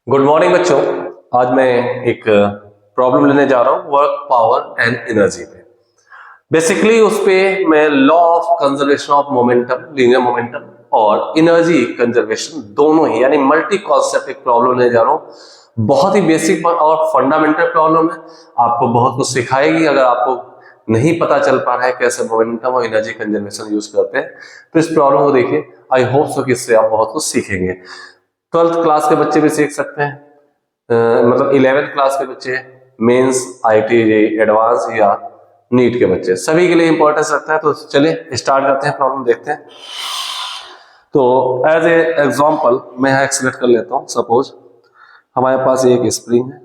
Good morning बच्चों। आज मैं एक प्रॉब्लम लेने जा रहा हूं वर्क पावर एंड एनर्जी पे। बेसिकली उस पे मैं law of conservation of momentum, linear momentum और एनर्जी कंजर्वेशन दोनों ही यानी मल्टी कॉन्सेप्ट एक प्रॉब्लम लेने जा रहा हूं। बहुत ही बेसिक और फंडामेंटल प्रॉब्लम है, आपको बहुत कुछ सिखाएगी। अगर आपको नहीं पता चल पा रहा है कैसे मोमेंटम और एनर्जी कंजर्वेशन यूज करते हैं तो इस प्रॉब्लम को देखिए। आई होप सो कि इससे आप बहुत कुछ सीखेंगे। 12th क्लास के बच्चे भी सीख सकते हैं, मतलब 11th क्लास के बच्चे, मेंस, आईटीजे, एडवांस या नीट के बच्चे, सभी के लिए इंपॉर्टेंस रखता है। तो चलिए स्टार्ट करते हैं, प्रॉब्लम देखते हैं। तो एज ए एग्जांपल मैं यहाँ सेलेक्ट कर लेता हूँ। सपोज हमारे पास एक स्प्रिंग है,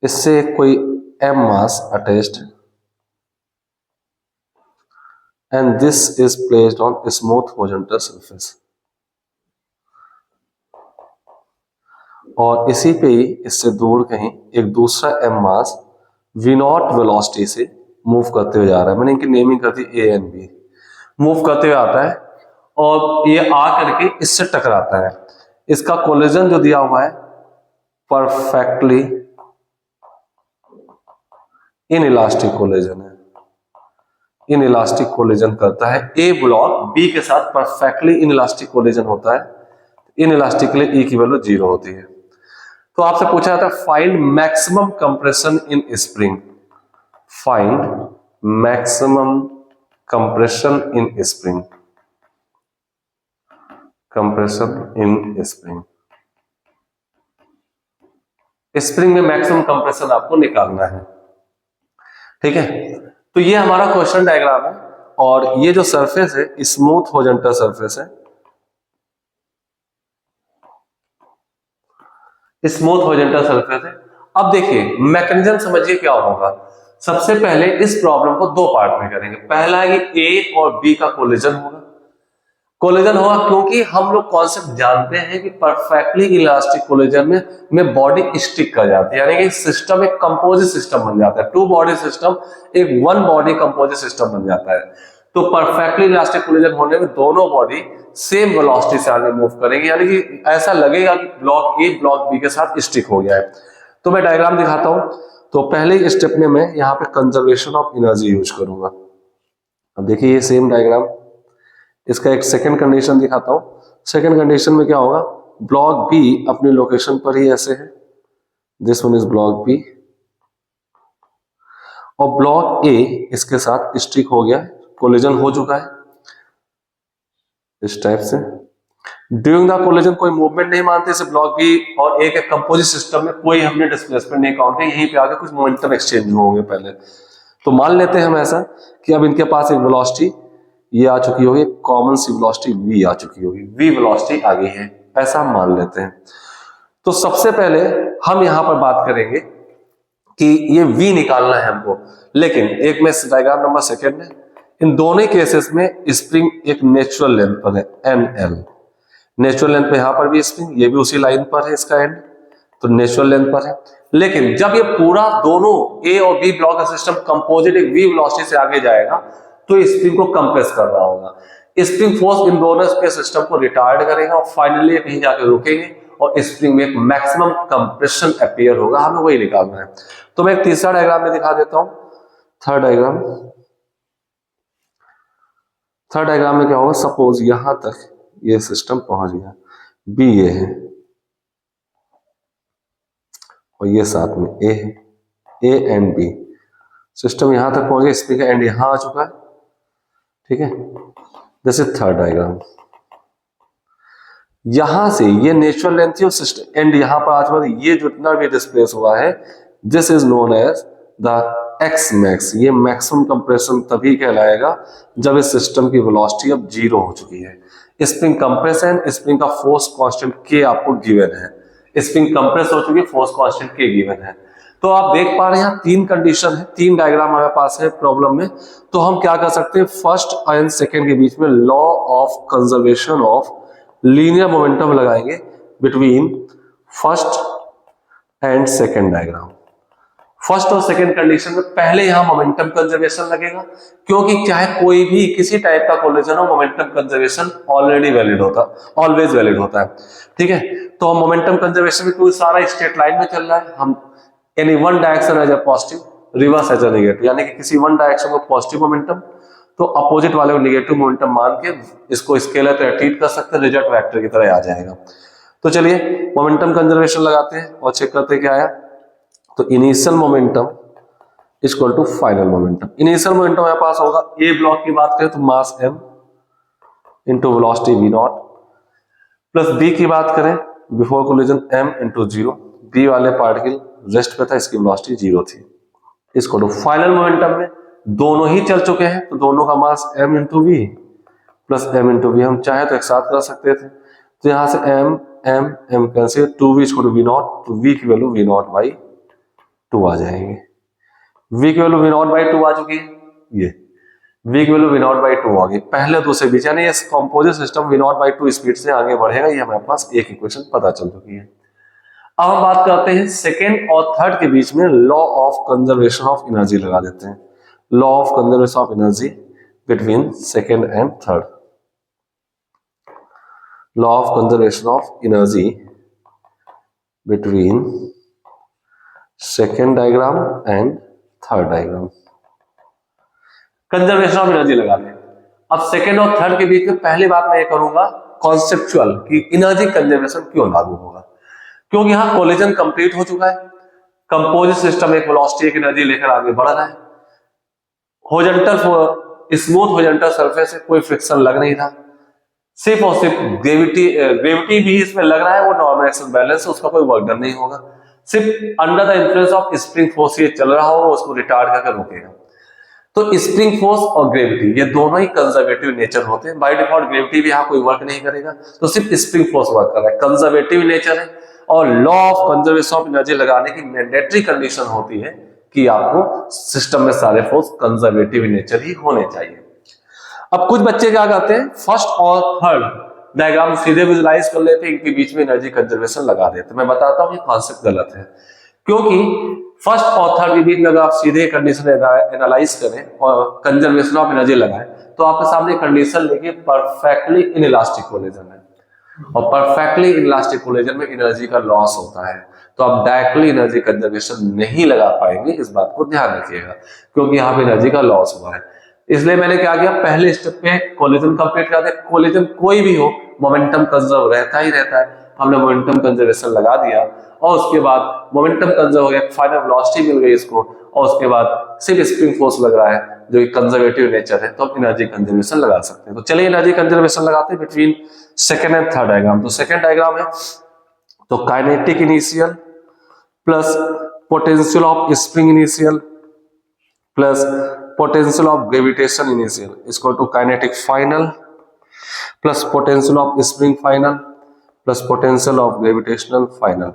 इससे कोई m mass attached and this is placed on a smooth horizontal surface। और इसी पे ही इससे दूर कहीं एक दूसरा m mass v not velocity से मूव करते हुए जा रहा है। मैंने इनकी नेमिंग कर दी a एंड b। मूव करते हुए आता है और ये आ करके इससे टकराता है। इसका कोलिजन जो दिया हुआ है परफेक्टली इनइलास्टिक कोलिजन है। इनइलास्टिक कोलिजन करता है ए ब्लॉक बी के साथ, परफेक्टली इनइलास्टिक कोलिजन होता है। इनइलास्टिक के लिए ई की वैल्यू 0 होती है। तो आपसे पूछा जाता है find maximum compression in spring. Find maximum compression in spring. Compression in spring, spring में मैक्सिमम कंप्रेशन आपको निकालना है। ठीक है, तो ये हमारा क्वेश्चन डायग्राम है और ये जो सरफेस है स्मूथ हॉरिजॉन्टल सरफेस है। स्मूथ हॉरिजॉन्टल सरफेस है। अब देखिए मैकेनिज्म समझिए क्या होगा। सबसे पहले इस प्रॉब्लम को दो पार्ट में करेंगे। पहला है कि ए और बी का कोलिजन होगा। कोलिजन होगा क्योंकि हम लोग कॉन्सेप्ट जानते हैं कि परफेक्टली इलास्टिक कोलिजन में बॉडी स्टिक कर जाती है, यानी कि सिस्टम एक कंपोजिट सिस्टम बन जाता है। टू बॉडी सिस्टम एक वन बॉडी कंपोजिट सिस्टम बन जाता है। तो परफेक्टली इलास्टिक कोलिजन होने में दोनों बॉडी सेम वेलोसिटी से आगे मूव करेंगे, यानी कि ऐसा लगेगा कि ब्लॉक ए ब्लॉक बी के साथ स्टिक हो गया है। तो मैं डायग्राम दिखाता हूं। तो पहले स्टेप में मैं यहाँ पे कंजर्वेशन ऑफ एनर्जी यूज करूंगा। अब देखिए ये सेम डायग्राम, इसका एक सेकंड कंडीशन दिखाता हूं। सेकंड कंडीशन में क्या होगा, ब्लॉक बी अपनी लोकेशन पर ही ऐसे है, this one is block B, और ब्लॉक ए इसके साथ स्टिक हो गया है, कोलिजन हो चुका है इस टाइप से। ड्यूरिंग द कोलिजन कोई मूवमेंट नहीं मानते इसे ब्लॉक बी और ए के कंपोजिट सिस्टम में, कोई हमने डिस्प्लेसमेंट नहीं काउंट किया। यहीं पे आगे कुछ मोमेंटम एक्सचेंज होंगे पहले। तो मान लेते हैं हम ऐसा कि अब इनके पास एक वेलोसिटी ये आ चुकी होगी, कॉमन सी वेलोसिटी v आ चुकी होगी, v वेलोसिटी आ गई है, ऐसा हम मान लेते हैं। तो सबसे पहले हम यहां पर बात करेंगे कि ये v निकालना है हमको। लेकिन एक में डायग्राम नंबर सेकंड में, इन दोनों केसेस में स्प्रिंग एक नेचुरल लेंथ पर है nl। नेचुरल लेंथ पे यहां पर भी स्प्रिंग, ये भी उसी लाइन पर है, इसका एंड तो नेचुरल लेंथ पर है। लेकिन जब ये पूरा दोनों ए और बी ब्लॉक का सिस्टम कंपोजिट एक v वेलोसिटी से आगे जाएगा तो स्प्रिंग को कंप्रेस कर रहा होगा। स्प्रिंग फोर्स इन दोनों के सिस्टम को रिटार्ड करेगा और फाइनली कहीं जाके रुकेंगे और स्प्रिंग में एक मैक्सिमम कंप्रेशन अपीयर होगा। हमें वही निकालना है। तो मैं एक तीसरा डायग्राम में दिखा देता हूं। थर्ड डायग्राम में क्या होगा, सपोज यहां तक ये सिस्टम पहुंच गया, बी ये है और ये साथ में ए है, ए एंड बी सिस्टम यहां तक पहुंच गया, स्प्रिंग का एंड यहां आ चुका है। ठीक है, जैसे थर्ड डायग्राम, यहां से ये नेचुरल लेंथ थी और सिस्टम एंड यहां पर आज ये जितना भी डिस्प्लेस हुआ है this is known as the x max. ये मैक्सिमम कंप्रेशन तभी कहलाएगा जब इस सिस्टम की वेलोसिटी अब 0 हो चुकी है। स्प्रिंग कंप्रेशन, स्प्रिंग का फोर्स कांस्टेंट के आपको गिवन है, स्प्रिंग कंप्रेस हो चुकी है, फोर्स कांस्टेंट के गिवन है। तो आप देख पा रहे हैं यहाँ तीन कंडीशन है, तीन डायग्राम हमारे पास है प्रॉब्लम में। तो हम क्या कर सकते हैं, फर्स्ट एंड सेकंड के बीच में law of conservation of linear momentum लगाएंगे between first and second diagram. First और सेकंड कंडीशन में पहले यहां मोमेंटम कंजर्वेशन लगेगा, क्योंकि चाहे कोई भी किसी टाइप का कोलिजन हो, मोमेंटम कंजर्वेशन ऑलरेडी वैलिड होता, ऑलवेज वैलिड होता है। ठीक है, तो मोमेंटम कंजर्वेशन में कोई सारा स्ट्रेट लाइन में चल रहा है, हम any one direction as a positive, reverse as a negative, यानी कि किसी वन डायरेक्शन को पॉजिटिव मोमेंटम तो अपोजिट वाले को नेगेटिव मोमेंटम मान के इसको स्केलर पे ट्रीट कर सकते हैं, रिजल्ट वेक्टर की तरह आ जाएगा। तो चलिए मोमेंटम कंजर्वेशन लगाते हैं और चेक करते हैं क्या आया। तो initial momentum equal to final momentum. Initial momentum हमारे पास होगा, ए ब्लॉक की बात करें तो mass m into velocity v not, plus B की बात करें before collision m into zero, B वाले पार्टिकल रेस्ट पे था, इसकी वेलोसिटी जीरो थी। इसको टू फाइनल मोमेंटम में दोनों ही चल चुके हैं, तो दोनों का mass m into v plus m into v, हम चाहे तो एक साथ कर सकते थे, तो यहां से m cancel, 2v equal to v not, तो v की वैल्यू वी नॉट बाई 2 आ जाएंगे। v की वैल्यू वी नॉट बाई 2 आ चुकी है, ये v की वैल्यू वी नॉट बाई 2 आ गई पहले दूसरे बीच, यानी ये composite system v not by 2 speed से आगे बढ़ेगा, ये हमारे पास एक इक्वेशन पता चल चुकी है। अब हम बात करते हैं सेकेंड और थर्ड के बीच में law of conservation of energy लगा देते हैं। Law of conservation of energy between second and third. Law of conservation of energy between second diagram and third diagram. Conservation of energy लगा दें। अब सेकेंड और थर्ड के बीच में पहली बात मैं ये करूंगा कॉन्सेप्चुअल कि एनर्जी कंजर्वेशन क्यों लागू होगा, क्योंकि यहां कोलिजन कंप्लीट हो चुका है, कंपोजिट सिस्टम एक वेलोसिटी एक एनर्जी लेकर आगे बढ़ रहा है, हॉरिजॉन्टल स्मूथ हॉरिजॉन्टल सरफेस से कोई फ्रिक्शन लग नहीं रहा, सिर्फ और सिर्फ ग्रेविटी भी इसमें लग रहा है, वो नॉर्मल एक्शन बैलेंस है, उसका कोई वर्क डन नहीं होगा, सिर्फ under the influence of spring force ये चल रहा होगा, उसको रिटार्ड करके रोकेगा। तो स्प्रिंग फोर्स और ग्रेविटी ये दोनों ही कंजर्वेटिव नेचर होते हैं, बाय डिफॉल्ट ग्रेविटी भी यहाँ कोई वर्क नहीं करेगा, तो सिर्फ स्प्रिंग फोर्स वर्क कर रहा है, कंजर्वेटिव नेचर है। और law of conservation of energy लगाने की मैंडेटरी कंडीशन होती है कि आपको सिस्टम में सारे फोर्स कंजर्वेटिव नेचर ही होने चाहिए। अब कुछ बच्चे क्या करते हैं, फर्स्ट और थर्ड डायग्राम सीधे विजुलाइज कर लेते हैं, इनके बीच में एनर्जी कंजर्वेशन लगा देते हैं। मैं बताता हूं ये कॉन्सेप्ट गलत है, क्योंकि फर्स्ट और थर्ड के बीच में अगर आप सीधे कंडीशन एनालाइज करें और कंजर्वेशन ऑफ एनर्जी लगाएं, तो आपके सामने कंडीशन लेके परफेक्टली इनइलास्टिक कोलिजन है, और परफेक्टली इनइलास्टिक कोलिजन में एनर्जी का लॉस होता है, तो आप डायरेक्टली एनर्जी कंजर्वेशन नहीं लगा पाएंगे, इस बात को ध्यान रखिएगा, क्योंकि यहाँ पे एनर्जी का लॉस हुआ है। इसलिए मैंने क्या किया, पहले स्टेप पे कोलिजन कंप्लीट कर दे, कोलिजन कोई भी हो मोमेंटम कंजर्व रहता ही रहता है, हमने मोमेंटम कंजर्वेशन लगा दिया, और उसके बाद मोमेंटम कंजर्व हो गया, फाइनल वेलोसिटी मिल गई इसको, और उसके बाद सिर्फ स्प्रिंग फोर्स लग रहा है जो कि कंजर्वेटिव नेचर है, तो आप एनर्जी कंजर्वेशन लगा सकते हैं। तो चलिए एनर्जी कंजर्वेशन लगाते हैं between second and third diagram. तो सेकेंड डायग्राम है तो kinetic initial plus potential of spring initial plus potential of gravitation initial equal to kinetic final plus potential of spring final plus potential of gravitational final.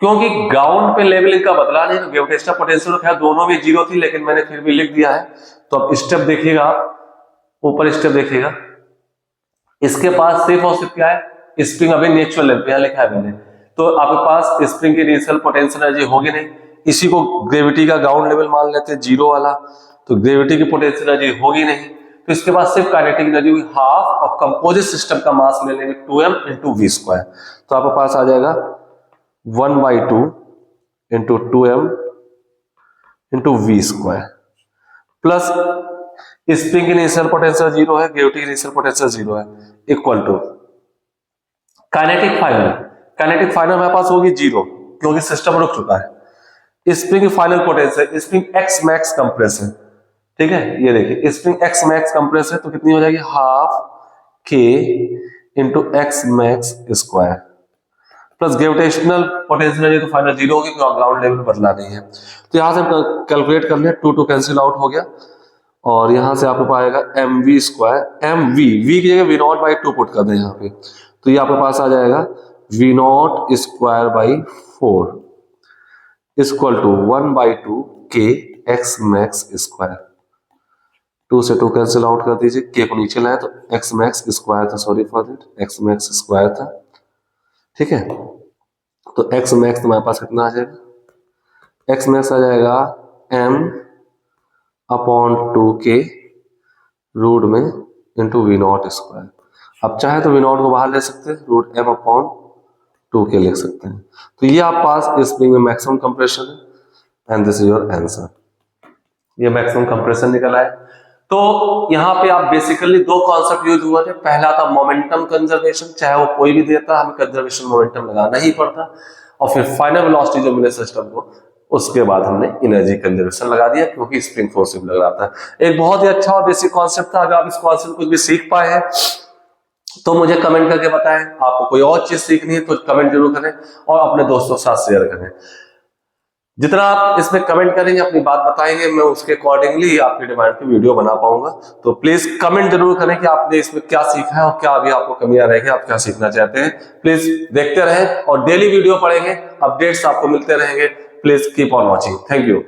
क्योंकि ground पे level इनका बदला नहीं, gravitational potential खैर दोनों भी जीरो थी, लेकिन मैंने फिर भी लिख दिया है। तो अब स्टेप देखिएगा, ऊपर स्टेप देखिएगा, इसके पास सिर्फ और सिर्फ क्या है, स्प्रिंग अभी नेचुरल लेवल पे लिखा है मैंने, तो आपके पास स्प्रिंग की इनिशियल पोटेंशियल एनर्जी होगी नहीं, इसी को ग्रेविटी का ग्राउंड लेवल मान लेते हैं जीरो वाला, तो ग्रेविटी की पोटेंशियल एनर्जी होगी नहीं, तो इसके बाद सिर्फ काइनेटिक एनर्जी हुई हाफ, और कंपोजिट सिस्टम का मास ले लेंगे 2m इंटू वी स्क्वायर, तो आपके पास आ जाएगा 1/2 into 2m into v square plus spring की इनिशियल पोटेंशियल जीरो है, ग्रेविटी की इनिशियल पोटेंशियल जीरो है, equal to kinetic final. Kinetic final हमारे पास होगी जीरो, क्योंकि सिस्टम रुक चुका है। स्प्रिंग की final potential, spring x max compress है, ठीक है, ये देखिए स्प्रिंग एक्स मैक्स कंप्रेस है, तो कितनी हो जाएगी हाफ के into x max square plus gravitational potential तो फाइनल जीरो होगी, क्योंकि ग्राउंड लेवल बदला नहीं है। तो यहां से हम कैलकुलेट कर लें, 2 कैंसिल आउट हो गया, और यहां से आपको पाएगा m v square, m v की जगह वी नॉट बाई 2 पुट कर दें यहाँ पे, तो ये आपके पास आ जाएगा v not square by 4 equal to 1/2 के एक्स मैक्स स्क्वायर। 2 से 2 कैंसिल आउट कर दीजिए, के को नीचे लाए तो एक्स मैक्स स्क्वायर था, sorry for that, x max square था, ठीक है। तो एक्स मैक्स तुम्हारे पास कितना आ जाएगा एक्स में आ जाएगा m/2k रूट में इंटू V0 स्क्वायर। अब चाहे तो V0 को बाहर ले सकते हैं, रूट m/2k लिख सकते हैं। तो ये आप पास स्प्रिंग में मैक्सिमम कंप्रेशन है and this is your answer. ये मैक्सिमम कंप्रेशन निकला है। तो यहाँ पे आप बेसिकली दो कॉन्सेप्ट यूज हुए थे। पहला था मोमेंटम कंजर्वेशन, चाहे वो कोई भी देता हमें कंजर्वेशन मोमेंटम लगाना ही पड़ता, और फिर फाइनल वेलोसिटी जो मिले सिस्टम को, उसके बाद हमने एनर्जी कंजर्वेशन लगा दिया क्योंकि स्प्रिंग फोर्सिबल लग रहा था। एक बहुत ही अच्छा और बेसिक कॉन्सेप्ट था। अगर आप इस कॉन्सेप्ट कुछ भी सीख पाए हैं तो मुझे कमेंट करके बताएं। आपको कोई और चीज सीखनी है तो कमेंट जरूर करें और अपने दोस्तों के साथ शेयर करें। जितना आप इसमें कमेंट करेंगे, अपनी बात बताएंगे, मैं उसके अकॉर्डिंगली आपकी डिमांड पे वीडियो बना पाऊंगा। तो प्लीज कमेंट जरूर करें कि आपने इसमें क्या सीखा है और क्या अभी आपको कमियां रह गई, आप क्या सीखना चाहते हैं। प्लीज देखते रहें और डेली वीडियो पढ़ेंगे, अपडेट्स आपको मिलते रहेंगे। Please keep on watching. Thank you.